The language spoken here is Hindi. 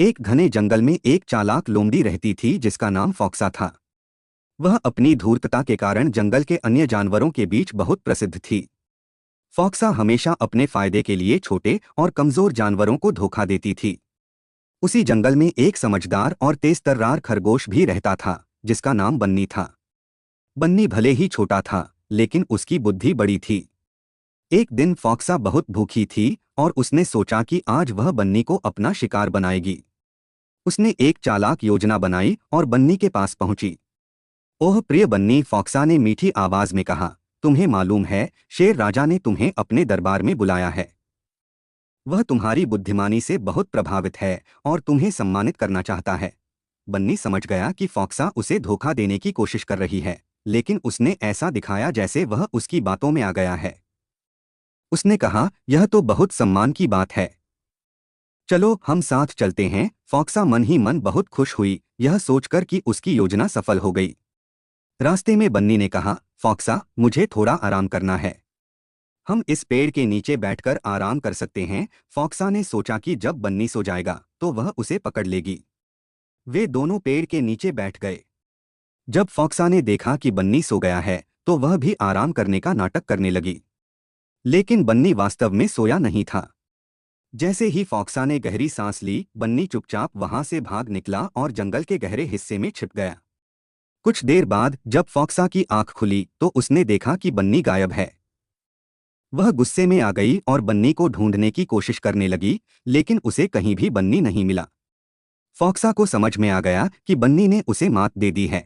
एक घने जंगल में एक चालाक लोमड़ी रहती थी जिसका नाम फॉक्सा था। वह अपनी धूर्तता के कारण जंगल के अन्य जानवरों के बीच बहुत प्रसिद्ध थी। फॉक्सा हमेशा अपने फायदे के लिए छोटे और कमजोर जानवरों को धोखा देती थी। उसी जंगल में एक समझदार और तेज तर्रार खरगोश भी रहता था जिसका नाम बन्नी था। बन्नी भले ही छोटा था लेकिन उसकी बुद्धि बड़ी थी। एक दिन फॉक्सा बहुत भूखी थी और उसने सोचा कि आज वह बन्नी को अपना शिकार बनाएगी। उसने एक चालाक योजना बनाई और बन्नी के पास पहुंची। ओह प्रिय बन्नी, फॉक्सा ने मीठी आवाज में कहा, तुम्हें मालूम है शेर राजा ने तुम्हें अपने दरबार में बुलाया है। वह तुम्हारी बुद्धिमानी से बहुत प्रभावित है और तुम्हें सम्मानित करना चाहता है। बन्नी समझ गया कि फॉक्सा उसे धोखा देने की कोशिश कर रही है, लेकिन उसने ऐसा दिखाया जैसे वह उसकी बातों में आ गया है। उसने कहा, यह तो बहुत सम्मान की बात है। चलो हम साथ चलते हैं। फॉक्सा मन ही मन बहुत खुश हुई यह सोचकर कि उसकी योजना सफल हो गई। रास्ते में बन्नी ने कहा, फॉक्सा, मुझे थोड़ा आराम करना है। हम इस पेड़ के नीचे बैठकर आराम कर सकते हैं। फॉक्सा ने सोचा कि जब बन्नी सो जाएगा तो वह उसे पकड़ लेगी। वे दोनों पेड़ के नीचे बैठ गए। जब फॉक्सा ने देखा कि बन्नी सो गया है तो वह भी आराम करने का नाटक करने लगी। लेकिन बन्नी वास्तव में सोया नहीं था। जैसे ही फॉक्सा ने गहरी सांस ली, बन्नी चुपचाप वहां से भाग निकला और जंगल के गहरे हिस्से में छिप गया। कुछ देर बाद जब फॉक्सा की आंख खुली तो उसने देखा कि बन्नी गायब है। वह गुस्से में आ गई और बन्नी को ढूंढने की कोशिश करने लगी, लेकिन उसे कहीं भी बन्नी नहीं मिला। फॉक्सा को समझ में आ गया कि बन्नी ने उसे मात दे दी है।